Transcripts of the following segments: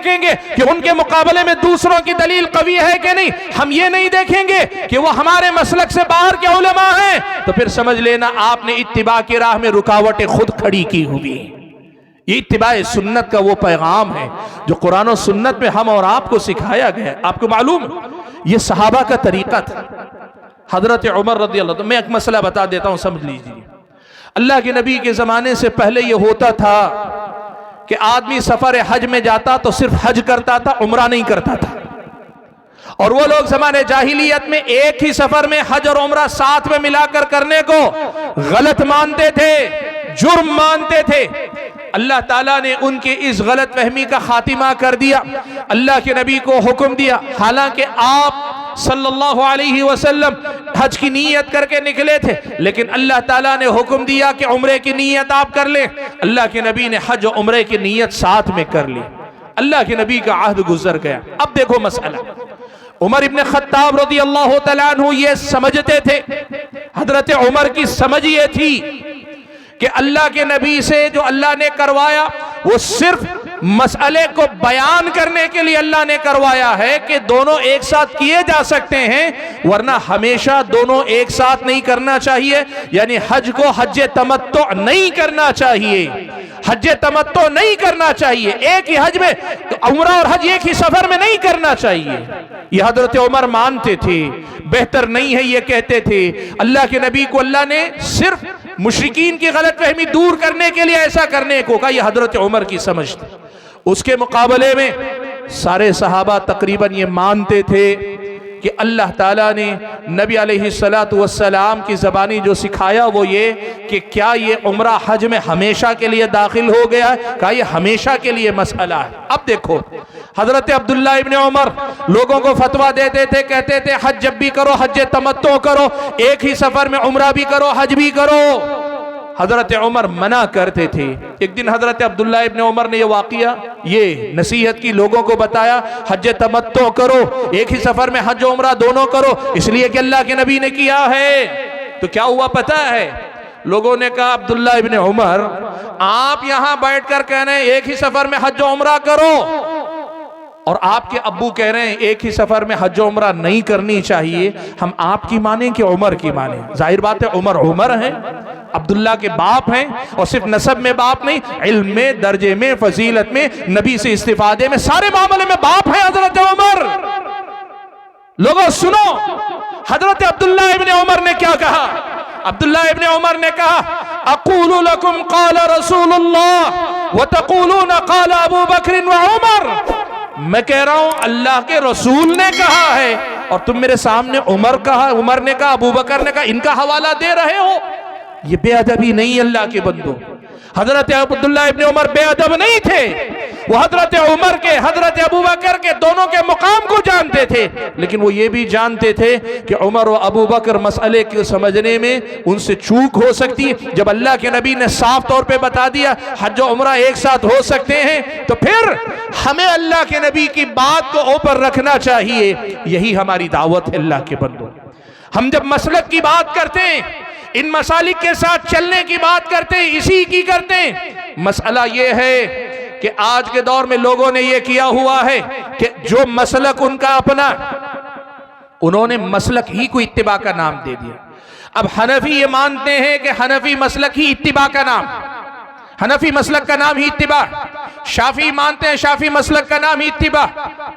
देखेंगे कि उनके मुकाबले में दूसरों की दलील कवी है कि नहीं, हम ये नहीं देखेंगे कि वो हमारे मसलक से बाहर के उलमा हैं, तो फिर समझ लेना आपने इत्तिबा की राह में रुकावटें खुद खड़ी की हुई। ये इत्तिबाए सुन्नत का वो पैगाम है जो कुरान और सुन्नत में हम और आपको सिखाया गया है। आपको मालूम है ये सहाबा का तरीका था। हजरत उमर रज़ी अल्लाह, मैं एक मसला बता देता हूं, समझ लीजिए। अल्लाह के नबी के ज़माने से पहले ये होता था कि आदमी सफ़र हज में जाता तो सिर्फ हज करता था, उम्रा नहीं करता था। और वो लोग ज़माने जाहिलियत में एक ही सफ़र में हज और उम्रा साथ में मिलाकर करने को गलत मानते थे, जुर्म मानते थे। अल्लाह ताला ने उनके इस गलत फहमी का खातिमा कर दिया। अल्लाह के नबी को हुक्म दिया, हालांकि आप सल्लल्लाहु अलैहि वसल्लम हज की नीयत करके निकले थे, लेकिन अल्लाह ताला ने हुक्म दिया कि उम्रे की नीयत आप कर लें। अल्लाह के नबी ने हज और उम्रे की नीयत साथ में कर ली। अल्लाह के नबी का अहद गुजर गया। अब देखो मसला, उमर इब्न खत्ताब रज़ी अल्लाह तआला अन्हु ये समझते थे, हजरत उमर की समझ ये थी कि अल्लाह के नबी से जो अल्लाह ने करवाया वो सिर्फ मसले को बयान करने के लिए अल्लाह ने करवाया है कि दोनों एक साथ किए जा सकते हैं, वरना हमेशा दोनों एक साथ नहीं करना चाहिए। यानी हज को हज तमत्तो नहीं करना चाहिए, हज तमत्तो नहीं करना चाहिए, एक ही हज में तो उम्रा और हज एक ही सफर में नहीं करना चाहिए। ये हजरत उमर मानते थे, बेहतर नहीं है ये कहते थे। अल्लाह के नबी को अल्लाह ने सिर्फ मुशरिकीन की गलतफहमी दूर करने के लिए ऐसा करने को कहा। यह हजरत उमर की समझ थी। उसके मुकाबले में सारे सहाबा तकरीबन ये मानते थे कि अल्लाह ताला ने नबी अलैहिस्सलातु वस्सलाम की ज़बानी जो सिखाया वो ये कि क्या ये उम्रा हज में हमेशा के लिए दाखिल हो गया है, कहा ये हमेशा के लिए मसला है। अब देखो हजरत अब्दुल्ला इब्न उमर लोगों को फतवा देते थे, कहते थे हज जब भी करो हज तमत्तो करो, एक ही सफर में उम्रा भी करो हज भी करो। हजरत उमर मना करते थे। एक दिन हजरत अब्दुल्ला इब्न उमर ने ये वाक़िया, ये नसीहत की लोगों को बताया, हज तमत्तो करो, एक ही सफर में हज उम्रा दोनों करो, इसलिए कि अल्लाह के नबी ने किया है। तो क्या हुआ पता है, लोगों ने कहा अब्दुल्ला इब्न उमर आप यहां बैठकर कह रहे हैं एक ही सफर में हज उम्रा करो, और आपके अब्बू कह रहे हैं एक ही सफर में हज उम्रा नहीं करनी चाहिए, हम आपकी माने कि उमर की माने? जाहिर बात है उमर उमर है, अब्दुल्ला के बाप हैं, और सिर्फ नसब में बाप नहीं, इल्म में, दर्जे में, फजीलत में, नबी से इस्तिफादे में, सारे मामले में बाप है हजरत उमर। लोगों सुनो, हजरत अब्दुल्ला इब्न उमर ने क्या कहा? अब्दुल्ला इब्न उमर ने कहा अक़ूलु लकुम क़ाल रसूलुल्लाह व तक़ूलून क़ाल अबू बकर व उमर। मैं कह रहा हूं अल्लाह के रसूल ने कहा है और तुम मेरे सामने उमर ने कहा, अबू बकर ने कहा, इनका हवाला दे रहे हो। ये बेअदबी नहीं अल्लाह के बंदो। हजरत अब्दुल्ला इब्न उमर बेअदब नहीं थे, वो हजरत उमर के, हजरत अबू बकर के दोनों के मुकाम को जानते थे, लेकिन वो ये भी जानते थे कि उमर और अबू बकर मसले को समझने में उनसे चूक हो सकती है। जब अल्लाह के नबी ने साफ तौर पे बता दिया हज और उमरा एक साथ हो सकते हैं, तो फिर हमें अल्लाह के नबी की बात को ऊपर रखना चाहिए। यही हमारी दावत है अल्लाह के बंदों। हम जब मसलक की बात करते हैं, इन मसालिक के साथ चलने की बात करते हैं, इसी की करते हैं। मसला ये है कि आज के दौर में लोगों ने ये किया हुआ है कि जो मसलक उनका अपना, उन्होंने मसलक ही को इत्तिबा का नाम दे दिया। अब हनफी ये मानते हैं कि हनफी मसलक ही इत्तिबा का नाम, हनफी मसलक का नाम ही इत्तिबा। शाफी मानते हैं शाफी मसलक का नाम ही इत्तिबा।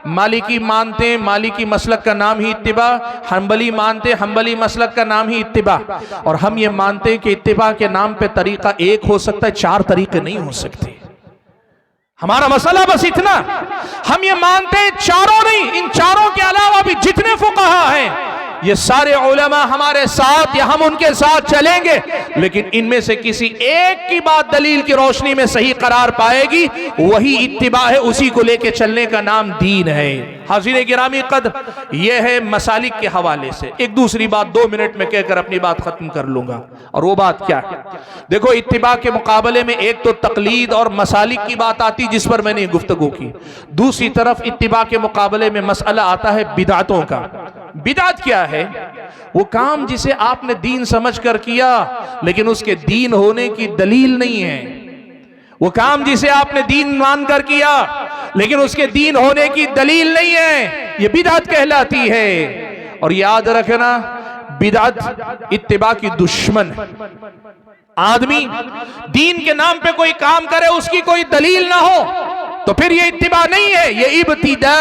मालिकी मानते हैं मालिकी मसलक का नाम ही इत्तिबा। हंबली मानते हैं हंबली मसलक का नाम ही इत्तिबा। और हम ये मानते हैं कि इत्तिबा के नाम पे तरीका एक हो सकता है, चार तरीके नहीं हो सकते। हमारा मसला बस इतना, हम ये मानते हैं चारों नहीं, इन चारों के अलावा भी जितने फुक़हा हैं ये सारे उलमा हमारे साथ या हम उनके साथ चलेंगे, लेकिन इनमें से किसी एक की बात दलील की रोशनी में सही करार पाएगी, वही इत्तिबा है, उसी को लेके चलने का नाम दीन है। हाज़िर गिरामी कद्र, यह है मसालिक के हवाले से। एक दूसरी बात 2 मिनट में कहकर अपनी बात खत्म कर लूंगा, और वो बात क्या है? देखो इत्तिबा के मुकाबले में एक तो तकलीद और मसालिक की बात आती जिस पर मैंने गुफ्तगू की, दूसरी तरफ इत्तिबा के मुकाबले में मसला आता है बिदअतों का। बिदअत क्या है? वो काम जिसे आपने दीन समझकर किया लेकिन उसके दीन होने की दलील नहीं है। वो काम जिसे आपने दीन मानकर किया लेकिन उसके दीन होने की दलील नहीं है, ये बिदअत कहलाती है। और याद रखना, बिदअत इत्तिबा की दुश्मन। आदमी दीन के नाम पे कोई काम करे, उसकी कोई दलील ना हो, तो फिर ये इत्तिबा नहीं है, ये इब्तिदा,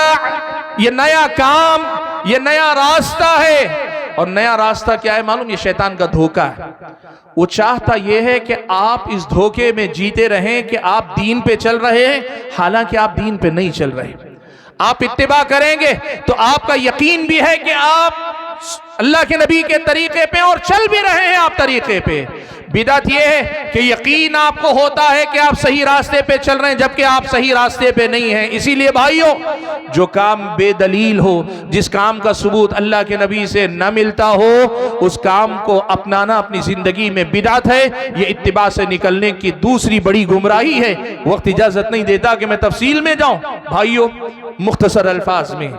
ये नया काम, ये नया रास्ता है। और नया रास्ता क्या है मालूम? ये शैतान का धोखा है। वो चाहता ये है कि आप इस धोखे में जीते रहें कि आप दीन पे चल रहे हैं, हालांकि आप दीन पे नहीं चल रहे। आप इत्तिबा करेंगे तो आपका यकीन भी है कि आप अल्लाह के नबी के तरीके पे और चल भी रहे हैं आप तरीके पे। बिदअत यह है कि यकीन आपको होता है कि आप सही रास्ते पे चल रहे हैं, जबकि आप सही रास्ते पे नहीं हैं। इसीलिए भाइयों, जो काम बेदलील हो, जिस काम का सबूत अल्लाह के नबी से न मिलता हो, उस काम को अपनाना अपनी जिंदगी में बिदअत है। ये इत्तिबा से निकलने की दूसरी बड़ी गुमराही है। वक्त इजाजत नहीं देता कि मैं तफसील में जाऊं। भाइयों, मुख्तसर अल्फाज में,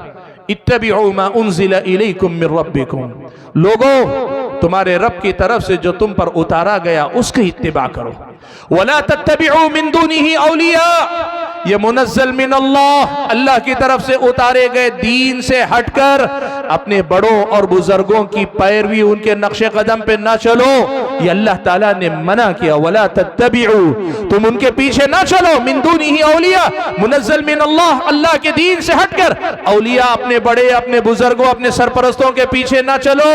इत्तबिउ मा उन्ज़िला इलैकुम मिर रब्बिकुम, लोगों तुम्हारे रब की तरफ से जो तुम पर उतारा गया उसकी इत्तिबा करो। वला तत्तबिउ मिन दुनिही औलिया, ये मुनज़्ज़ल मिन अल्लाह, अल्लाह की तरफ से उतारे गए दीन से हटकर अपने बड़ों और बुजुर्गों की पैरवी, उनके नक्शे कदम पे ना चलो, ये अल्लाह ताला ने मना किया। वला तत्तबिउ, तुम उनके पीछे ना चलो, मिन दुनिही औलिया, मुनज़्ज़ल मिन अल्लाह, अल्लाह के दीन से हटकर औलिया, अपने बड़े, अपने बुजुर्गों, अपने सरपरस्तों के पीछे ना चलो।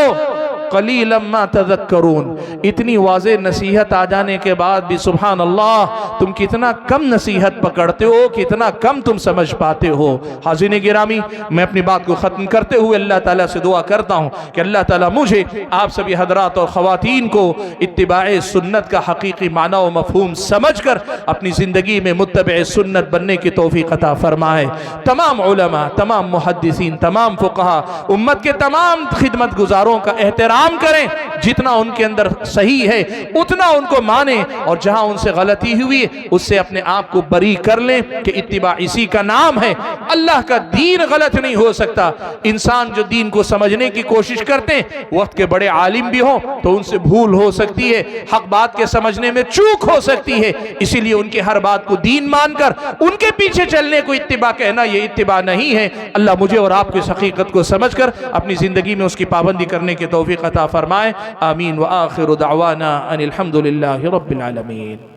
कलीलम मा तज़क्करून, इतनी वाज़ेह नसीहत आ जाने के बाद भी सुभान अल्लाह, तुम कितना कम नसीहत पकड़ते हो, कितना कम तुम समझ पाते हो। हाज़िरीन गिरामी, मैं अपनी बात को ख़त्म करते हुए अल्लाह ताला से दुआ करता हूँ कि अल्लाह ताला मुझे, आप सभी हज़रात और ख़वातीन को इत्तिबाए सुन्नत का हकीकी माना व मफ़हूम समझ कर अपनी ज़िंदगी में मुत्तबे सुन्नत बनने की तौफ़ीक़ अता फ़रमाए। तमाम उलमा, तमाम मुहद्दिसीन, तमाम फ़ुक़हा, उम्मत के तमाम खिदमत गुजारों का एहतराम करें, जितना उनके अंदर सही है उतना उनको माने, और जहां उनसे गलती हुई उससे अपने आप को बरी कर लें कि इत्तिबा इसी का नाम है। अल्लाह का दीन गलत नहीं हो सकता। इंसान जो दीन को समझने की कोशिश करते हैं, वक्त के बड़े आलिम भी हों तो उनसे भूल हो सकती है, हक बात के समझने में चूक हो सकती है। इसीलिए उनके हर बात को दीन मानकर उनके पीछे चलने को इत्तिबा कहना, ये इत्तिबा नहीं है। अल्लाह मुझे और आपको इस हकीकत को समझकर अपनी जिंदगी में उसकी पाबंदी करने की तौफीक अता फरमाए। आमीन व आखिरु दअवाना अनिल हम्दुलिल्लाहि रब्बिल आलमीन।